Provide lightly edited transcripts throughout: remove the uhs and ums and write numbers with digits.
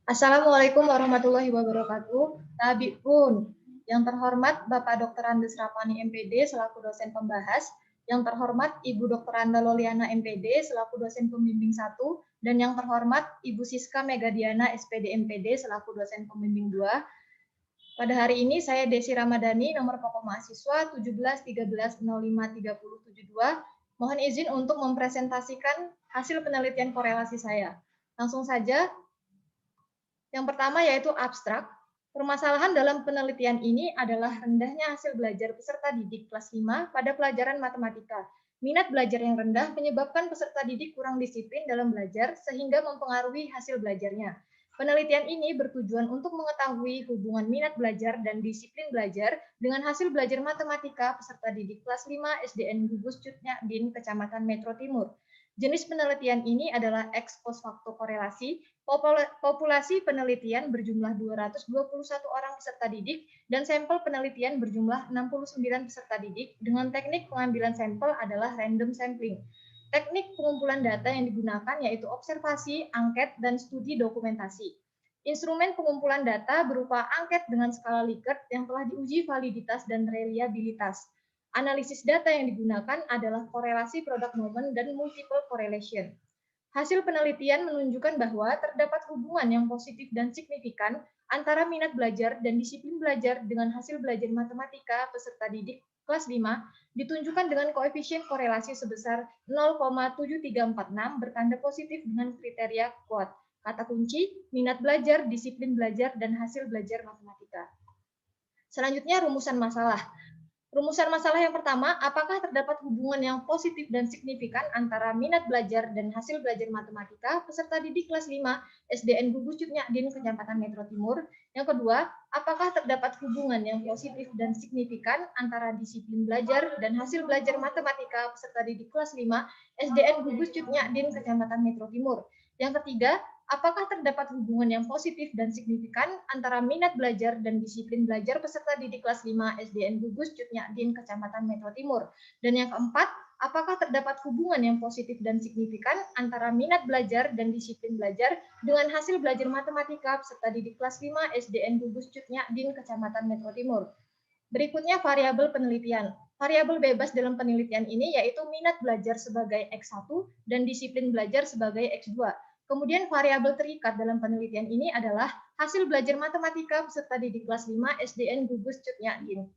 Assalamualaikum warahmatullahi wabarakatuh. Tabipun, yang terhormat Bapak Dr. Andes Rapani MPD selaku dosen pembahas, yang terhormat Ibu Dr. Anda Loliana MPD selaku dosen pembimbing 1, dan yang terhormat Ibu Siska Megadiana SPD MPD selaku dosen pembimbing 2. Pada hari ini saya Desi Ramadhani, nomor pokok mahasiswa 1713053072. Mohon izin untuk mempresentasikan hasil penelitian korelasi saya. Langsung saja. Yang pertama yaitu abstrak. Permasalahan dalam penelitian ini adalah rendahnya hasil belajar peserta didik kelas 5 pada pelajaran matematika. Minat belajar yang rendah menyebabkan peserta didik kurang disiplin dalam belajar sehingga mempengaruhi hasil belajarnya. Penelitian ini bertujuan untuk mengetahui hubungan minat belajar dan disiplin belajar dengan hasil belajar matematika peserta didik kelas 5 SDN Gugus Cutnya Din, Kecamatan Metro Timur. Jenis penelitian ini adalah ex post facto korelasi. Populasi penelitian berjumlah 221 orang peserta didik dan sampel penelitian berjumlah 69 peserta didik dengan teknik pengambilan sampel adalah random sampling. Teknik pengumpulan data yang digunakan yaitu observasi, angket, dan studi dokumentasi. Instrumen pengumpulan data berupa angket dengan skala Likert yang telah diuji validitas dan reliabilitas. Analisis data yang digunakan adalah korelasi product moment dan multiple correlation. Hasil penelitian menunjukkan bahwa terdapat hubungan yang positif dan signifikan antara minat belajar dan disiplin belajar dengan hasil belajar matematika peserta didik kelas 5 ditunjukkan dengan koefisien korelasi sebesar 0,7346 bertanda positif dengan kriteria kuat. Kata kunci, minat belajar, disiplin belajar, dan hasil belajar matematika. Selanjutnya, rumusan masalah. Rumusan masalah yang pertama, apakah terdapat hubungan yang positif dan signifikan antara minat belajar dan hasil belajar matematika peserta didik kelas 5 SDN Gugus Cutnya Din, Kecamatan Metro Timur? Yang kedua, apakah terdapat hubungan yang positif dan signifikan antara disiplin belajar dan hasil belajar matematika peserta didik kelas 5 SDN Gugus Cutnya Din, Kecamatan Metro Timur? Yang ketiga, apakah terdapat hubungan yang positif dan signifikan antara minat belajar dan disiplin belajar peserta didik kelas 5 SDN Gugus Cutnya Din, Kecamatan Metro Timur? Dan yang keempat, apakah terdapat hubungan yang positif dan signifikan antara minat belajar dan disiplin belajar dengan hasil belajar matematika peserta didik kelas 5 SDN Gugus Cutnya Din, Kecamatan Metro Timur? Berikutnya variabel penelitian. Variabel bebas dalam penelitian ini yaitu minat belajar sebagai X1 dan disiplin belajar sebagai X2. Kemudian variabel terikat dalam penelitian ini adalah hasil belajar matematika peserta didik kelas 5 SDN Gugus Cutnya Din.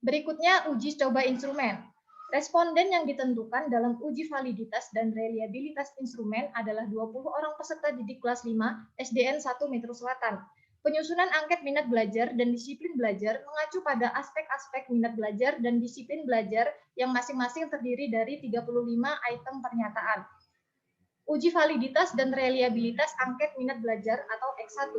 Berikutnya uji coba instrumen. Responden yang ditentukan dalam uji validitas dan reliabilitas instrumen adalah 20 orang peserta didik kelas 5 SDN 1 Metro Selatan. Penyusunan angket minat belajar dan disiplin belajar mengacu pada aspek-aspek minat belajar dan disiplin belajar yang masing-masing terdiri dari 35 item pernyataan. Uji validitas dan reliabilitas angket minat belajar atau X1.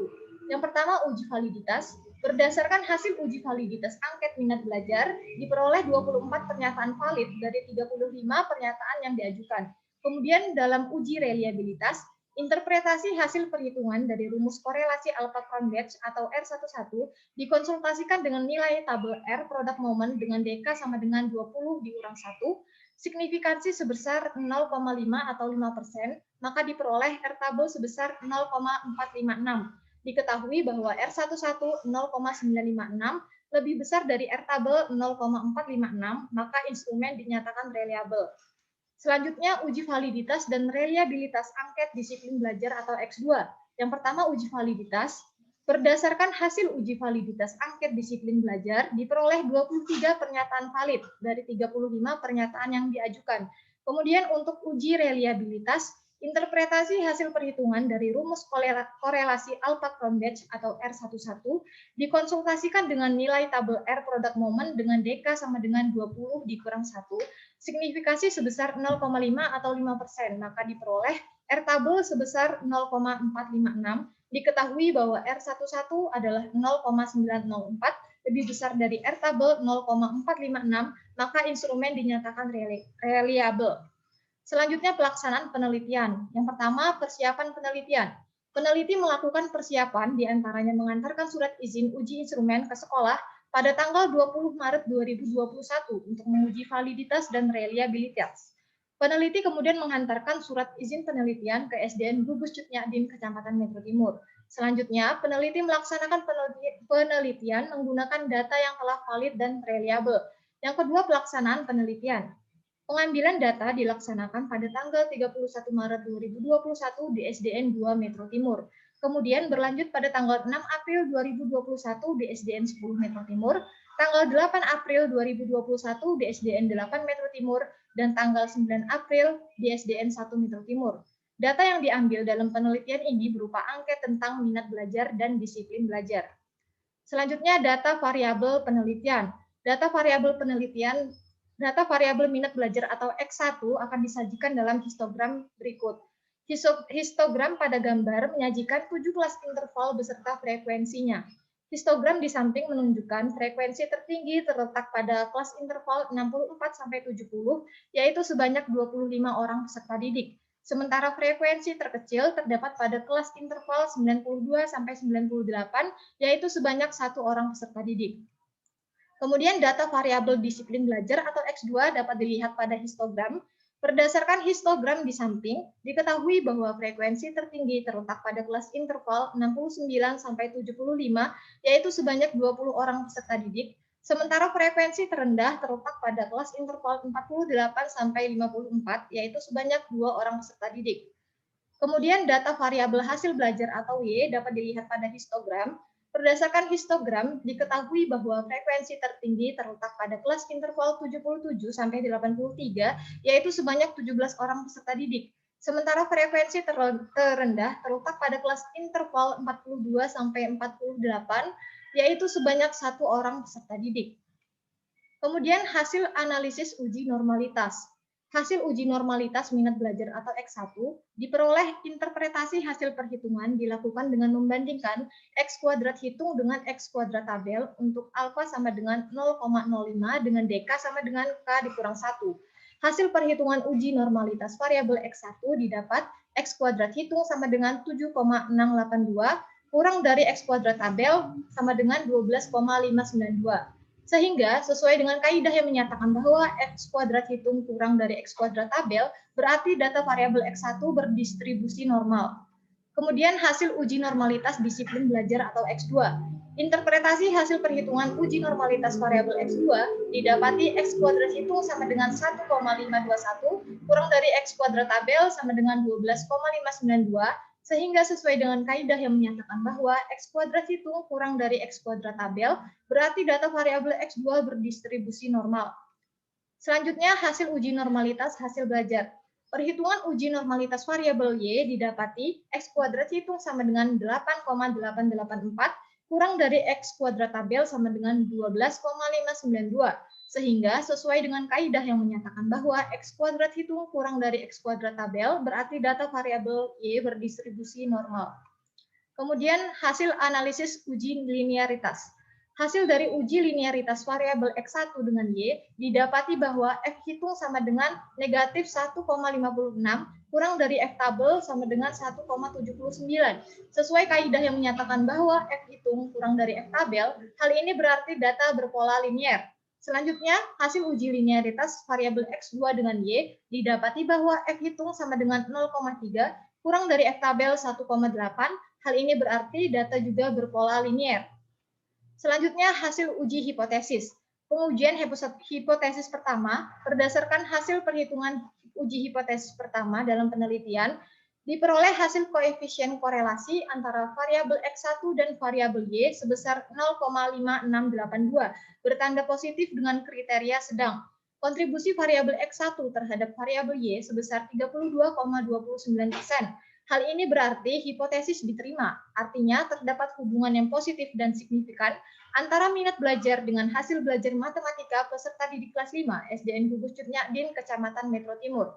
Yang pertama, uji validitas. Berdasarkan hasil uji validitas angket minat belajar, diperoleh 24 pernyataan valid dari 35 pernyataan yang diajukan. Kemudian dalam uji reliabilitas, interpretasi hasil perhitungan dari rumus korelasi Alpha-Cronbach atau R11 dikonsultasikan dengan nilai tabel R product moment dengan DK sama dengan 20 dikurang 1, signifikansi sebesar 0,5 atau 5%, maka diperoleh R tabel sebesar 0,456. Diketahui bahwa R11 0,956 lebih besar dari R tabel 0,456, maka instrumen dinyatakan reliable. Selanjutnya, uji validitas dan reliabilitas angket disiplin belajar atau X2. Yang pertama, uji validitas. Berdasarkan hasil uji validitas angket disiplin belajar, diperoleh 23 pernyataan valid dari 35 pernyataan yang diajukan. Kemudian untuk uji reliabilitas, interpretasi hasil perhitungan dari rumus korelasi Alpha-Cronbach atau R11 dikonsultasikan dengan nilai tabel R product moment dengan DK sama dengan 20 dikurang 1, signifikasi sebesar 0,5 atau 5%, maka diperoleh R tabel sebesar 0,456. Diketahui bahwa R11 adalah 0,904, lebih besar dari R tabel 0,456, maka instrumen dinyatakan reliable. Selanjutnya pelaksanaan penelitian. Yang pertama, persiapan penelitian. Peneliti melakukan persiapan diantaranya mengantarkan surat izin uji instrumen ke sekolah pada tanggal 20 Maret 2021 untuk menguji validitas dan reliabilitas. Peneliti kemudian menghantarkan surat izin penelitian ke SDN Gugus Cutnyadin Kecamatan Metro Timur. Selanjutnya, peneliti melaksanakan penelitian menggunakan data yang telah valid dan reliable. Yang kedua, pelaksanaan penelitian. Pengambilan data dilaksanakan pada tanggal 31 Maret 2021 di SDN 2 Metro Timur. Kemudian berlanjut pada tanggal 6 April 2021 di SDN 10 Metro Timur, tanggal 8 April 2021 di SDN 8 Metro Timur, dan tanggal 9 April di SDN 1 Metro Timur. Data yang diambil dalam penelitian ini berupa angket tentang minat belajar dan disiplin belajar. Selanjutnya, data variabel penelitian. Data variabel minat belajar atau X1 akan disajikan dalam histogram berikut. Histogram pada gambar menyajikan 7 kelas interval beserta frekuensinya. Histogram di samping menunjukkan frekuensi tertinggi terletak pada kelas interval 64-70, yaitu sebanyak 25 orang peserta didik. Sementara frekuensi terkecil terdapat pada kelas interval 92-98, yaitu sebanyak 1 orang peserta didik. Kemudian data variabel disiplin belajar atau X2 dapat dilihat pada histogram. Berdasarkan histogram di samping, diketahui bahwa frekuensi tertinggi terletak pada kelas interval 69-75, yaitu sebanyak 20 orang peserta didik, sementara frekuensi terendah terletak pada kelas interval 48-54, yaitu sebanyak 2 orang peserta didik. Kemudian data variabel hasil belajar atau Y dapat dilihat pada histogram. Berdasarkan histogram, diketahui bahwa frekuensi tertinggi terletak pada kelas interval 77-83, yaitu sebanyak 17 orang peserta didik. Sementara frekuensi terendah terletak pada kelas interval 42-48, yaitu sebanyak 1 orang peserta didik. Kemudian hasil analisis uji normalitas. Hasil uji normalitas minat belajar atau X1 diperoleh interpretasi hasil perhitungan dilakukan dengan membandingkan X kuadrat hitung dengan X kuadrat tabel untuk alfa sama dengan 0,05 dengan dk sama dengan K dikurang 1. Hasil perhitungan uji normalitas variabel X1 didapat X kuadrat hitung sama dengan 7,682 kurang dari X kuadrat tabel sama dengan 12,592. Sehingga sesuai dengan kaidah yang menyatakan bahwa X kuadrat hitung kurang dari X kuadrat tabel, berarti data variabel X1 berdistribusi normal. Kemudian hasil uji normalitas disiplin belajar atau X2. Interpretasi hasil perhitungan uji normalitas variabel X2 didapati X kuadrat hitung sama dengan 1,521 kurang dari X kuadrat tabel sama dengan 12,592, sehingga sesuai dengan kaidah yang menyatakan bahwa X kuadrat hitung kurang dari X kuadrat tabel, berarti data variabel X2 berdistribusi normal. Selanjutnya, hasil uji normalitas hasil belajar. Perhitungan uji normalitas variabel Y didapati X kuadrat hitung sama dengan 8,884 kurang dari X kuadrat tabel sama dengan 12,592. Sehingga sesuai dengan kaidah yang menyatakan bahwa X kuadrat hitung kurang dari X kuadrat tabel, berarti data variabel Y berdistribusi normal. Kemudian hasil analisis uji linearitas. Hasil dari uji linearitas variabel X1 dengan Y didapati bahwa F hitung sama dengan negatif 1,56 kurang dari F tabel sama dengan 1,79. Sesuai kaidah yang menyatakan bahwa F hitung kurang dari F tabel, hal ini berarti data berpola linier. Selanjutnya, hasil uji linearitas variabel X2 dengan Y didapati bahwa F hitung sama dengan 0,3 kurang dari F tabel 1,8. Hal ini berarti data juga berpola linier. Selanjutnya, hasil uji hipotesis. Pengujian hipotesis pertama berdasarkan hasil perhitungan uji hipotesis pertama dalam penelitian diperoleh hasil koefisien korelasi antara variabel X1 dan variabel Y sebesar 0,5682 bertanda positif dengan kriteria sedang. Kontribusi variabel X1 terhadap variabel Y sebesar 32,29%. Hal ini berarti hipotesis diterima, artinya terdapat hubungan yang positif dan signifikan antara minat belajar dengan hasil belajar matematika peserta didik kelas 5 SDN Gugus Cutnyadin Kecamatan Metro Timur.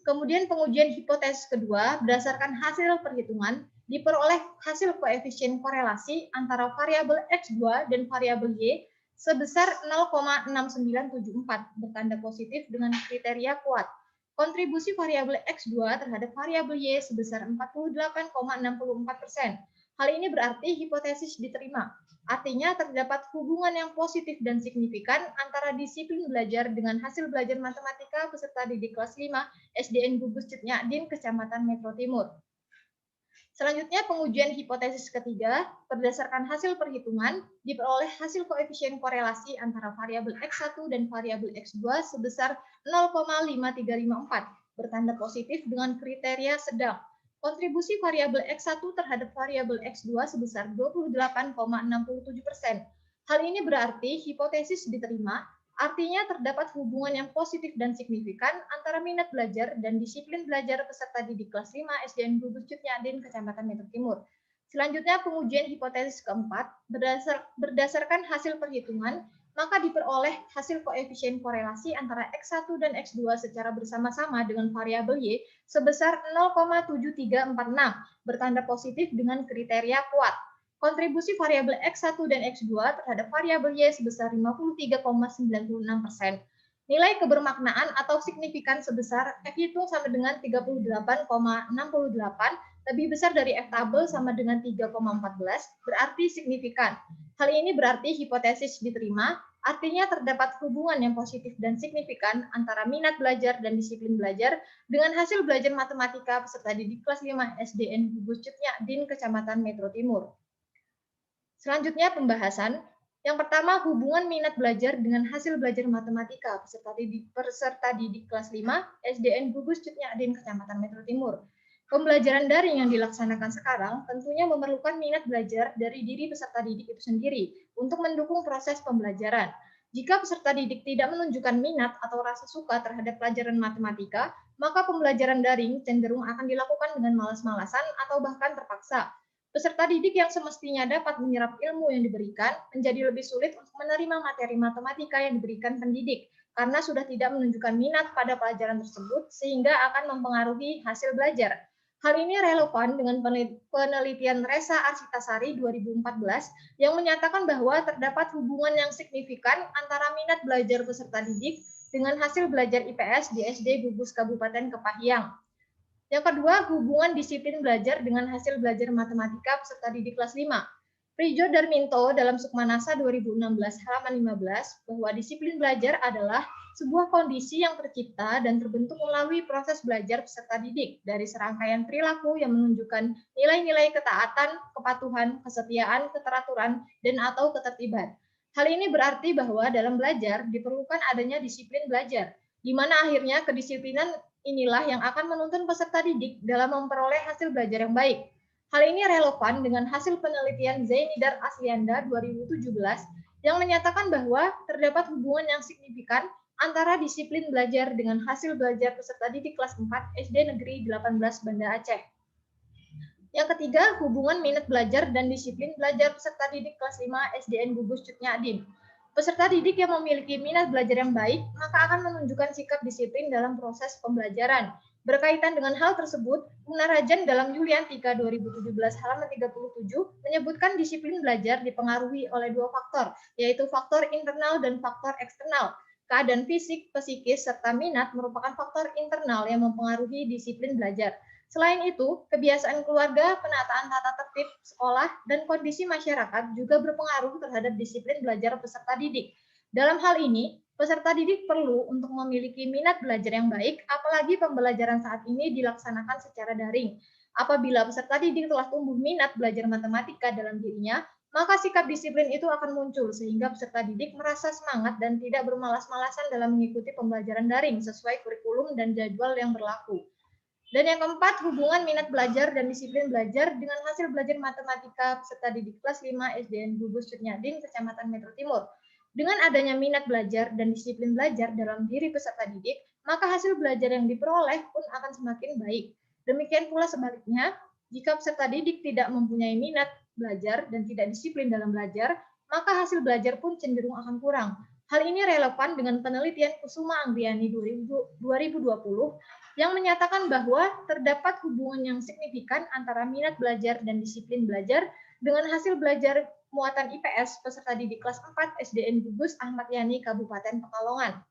Kemudian pengujian hipotesis kedua berdasarkan hasil perhitungan diperoleh hasil koefisien korelasi antara variabel X2 dan variabel Y sebesar 0,6974 bertanda positif dengan kriteria kuat. Kontribusi variabel X2 terhadap variabel Y sebesar 48,64%. Hal ini berarti hipotesis diterima. Artinya terdapat hubungan yang positif dan signifikan antara disiplin belajar dengan hasil belajar matematika peserta didik kelas 5 SDN Gugus Cutnyadin, Kecamatan Metro Timur. Selanjutnya, pengujian hipotesis ketiga, berdasarkan hasil perhitungan, diperoleh hasil koefisien korelasi antara variabel X1 dan variabel X2 sebesar 0,5354, bertanda positif dengan kriteria sedang. Kontribusi variabel X1 terhadap variabel X2 sebesar 28,67%. Hal ini berarti hipotesis diterima, artinya terdapat hubungan yang positif dan signifikan antara minat belajar dan disiplin belajar peserta didik kelas 5 SDN Gugus Cutnyadin, Kecamatan Metro Timur. Selanjutnya, pengujian hipotesis keempat, berdasarkan hasil perhitungan, maka diperoleh hasil koefisien korelasi antara X1 dan X2 secara bersama-sama dengan variabel Y sebesar 0,7346, bertanda positif dengan kriteria kuat. Kontribusi variabel X1 dan X2 terhadap variabel Y sebesar 53,96%. Nilai kebermaknaan atau signifikan sebesar F hitung sama dengan 38,68, lebih besar dari F tabel sama dengan 3,14, berarti signifikan. Hal ini berarti hipotesis diterima, artinya terdapat hubungan yang positif dan signifikan antara minat belajar dan disiplin belajar dengan hasil belajar matematika peserta didik kelas 5 SDN Gugus Cutnyadin, Kecamatan Metro Timur. Selanjutnya pembahasan. Yang pertama, hubungan minat belajar dengan hasil belajar matematika peserta didik kelas 5 SDN Gugus Cutnyadin, Kecamatan Metro Timur. Pembelajaran daring yang dilaksanakan sekarang tentunya memerlukan minat belajar dari diri peserta didik itu sendiri untuk mendukung proses pembelajaran. Jika peserta didik tidak menunjukkan minat atau rasa suka terhadap pelajaran matematika, maka pembelajaran daring cenderung akan dilakukan dengan malas-malasan atau bahkan terpaksa. Peserta didik yang semestinya dapat menyerap ilmu yang diberikan menjadi lebih sulit untuk menerima materi matematika yang diberikan pendidik karena sudah tidak menunjukkan minat pada pelajaran tersebut sehingga akan mempengaruhi hasil belajar. Hal ini relevan dengan penelitian Resa Arsitasari 2014 yang menyatakan bahwa terdapat hubungan yang signifikan antara minat belajar peserta didik dengan hasil belajar IPS di SD Gugus Kabupaten Kepahyang. Yang kedua, hubungan disiplin belajar dengan hasil belajar matematika peserta didik kelas 5. Prijo Darminto dalam Sukmanasa 2016 halaman 15 bahwa disiplin belajar adalah sebuah kondisi yang tercipta dan terbentuk melalui proses belajar peserta didik dari serangkaian perilaku yang menunjukkan nilai-nilai ketaatan, kepatuhan, kesetiaan, keteraturan, dan atau ketertiban. Hal ini berarti bahwa dalam belajar diperlukan adanya disiplin belajar, di mana akhirnya kedisiplinan inilah yang akan menuntun peserta didik dalam memperoleh hasil belajar yang baik. Hal ini relevan dengan hasil penelitian Zainidar Aslianda 2017 yang menyatakan bahwa terdapat hubungan yang signifikan antara disiplin belajar dengan hasil belajar peserta didik kelas 4 SD Negeri 18 Banda Aceh. Yang ketiga, hubungan minat belajar dan disiplin belajar peserta didik kelas 5 SDN Gugus Cutnyadin. Peserta didik yang memiliki minat belajar yang baik, maka akan menunjukkan sikap disiplin dalam proses pembelajaran. Berkaitan dengan hal tersebut, Munarajan dalam Yuliantika 2017 halaman 37 menyebutkan disiplin belajar dipengaruhi oleh dua faktor, yaitu faktor internal dan faktor eksternal. Keadaan fisik, psikis, serta minat merupakan faktor internal yang mempengaruhi disiplin belajar. Selain itu, kebiasaan keluarga, penataan tata tertib sekolah, dan kondisi masyarakat juga berpengaruh terhadap disiplin belajar peserta didik. Dalam hal ini, peserta didik perlu untuk memiliki minat belajar yang baik, apalagi pembelajaran saat ini dilaksanakan secara daring. Apabila peserta didik telah tumbuh minat belajar matematika dalam dirinya, maka sikap disiplin itu akan muncul sehingga peserta didik merasa semangat dan tidak bermalas-malasan dalam mengikuti pembelajaran daring sesuai kurikulum dan jadwal yang berlaku. Dan yang keempat, hubungan minat belajar dan disiplin belajar dengan hasil belajar matematika peserta didik kelas 5 SDN Gugus Cutnyadin, Kecamatan Metro Timur. Dengan adanya minat belajar dan disiplin belajar dalam diri peserta didik, maka hasil belajar yang diperoleh pun akan semakin baik. Demikian pula sebaliknya, jika peserta didik tidak mempunyai minat belajar dan tidak disiplin dalam belajar, maka hasil belajar pun cenderung akan kurang. Hal ini relevan dengan penelitian Kusuma Anggiani 2020 yang menyatakan bahwa terdapat hubungan yang signifikan antara minat belajar dan disiplin belajar dengan hasil belajar muatan IPS peserta didik kelas 4 SDN Gugus Ahmad Yani Kabupaten Pekalongan.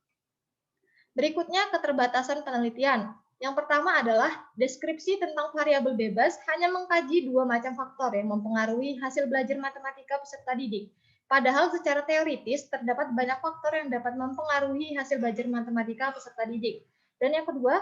Berikutnya keterbatasan penelitian. Yang pertama adalah deskripsi tentang variabel bebas hanya mengkaji dua macam faktor yang mempengaruhi hasil belajar matematika peserta didik. Padahal secara teoritis terdapat banyak faktor yang dapat mempengaruhi hasil belajar matematika peserta didik. Dan yang kedua,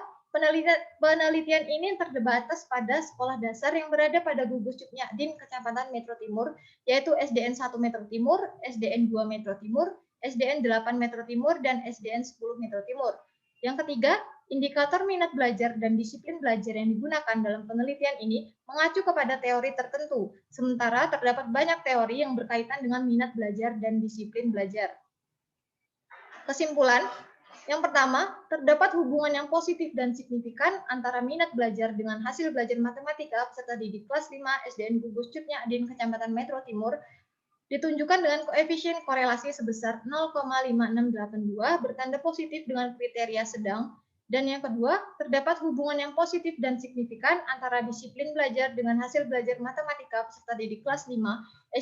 penelitian ini terbatas pada sekolah dasar yang berada pada gugus Cutnyadin Kecamatan Metro Timur, yaitu SDN 1 Metro Timur, SDN 2 Metro Timur, SDN 8 Metro Timur, dan SDN 10 Metro Timur. Yang ketiga, indikator minat belajar dan disiplin belajar yang digunakan dalam penelitian ini mengacu kepada teori tertentu, sementara terdapat banyak teori yang berkaitan dengan minat belajar dan disiplin belajar. Kesimpulan, yang pertama, terdapat hubungan yang positif dan signifikan antara minat belajar dengan hasil belajar matematika peserta didik kelas 5 SDN Gugus Cutnyadin Kecamatan Metro Timur ditunjukkan dengan koefisien korelasi sebesar 0,5682 bertanda positif dengan kriteria sedang. Dan yang kedua, terdapat hubungan yang positif dan signifikan antara disiplin belajar dengan hasil belajar matematika peserta didik kelas 5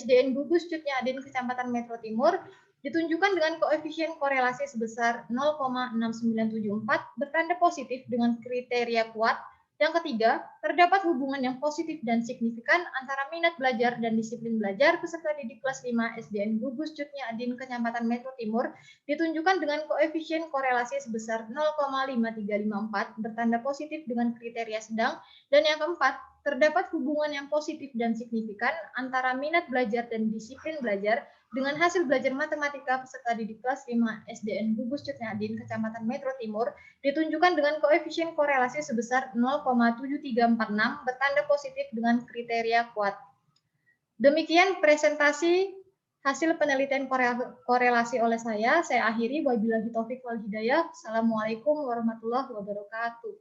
SDN Gugus Cutnyadin Kecamatan Metro Timur ditunjukkan dengan koefisien korelasi sebesar 0,6974 bertanda positif dengan kriteria kuat. Yang ketiga, terdapat hubungan yang positif dan signifikan antara minat belajar dan disiplin belajar peserta didik kelas 5 SDN Gugus Cutnyadin Kecamatan Metro Timur ditunjukkan dengan koefisien korelasi sebesar 0,5354 bertanda positif dengan kriteria sedang. Dan yang keempat, terdapat hubungan yang positif dan signifikan antara minat belajar dan disiplin belajar dengan hasil belajar matematika peserta didik kelas 5 SDN Gugus Cutnyadin Kecamatan Metro Timur ditunjukkan dengan koefisien korelasi sebesar 0,7346 bertanda positif dengan kriteria kuat. Demikian presentasi hasil penelitian korelasi oleh saya. Saya akhiri, wabillahi taufik wal hidayah. Assalamualaikum warahmatullahi wabarakatuh.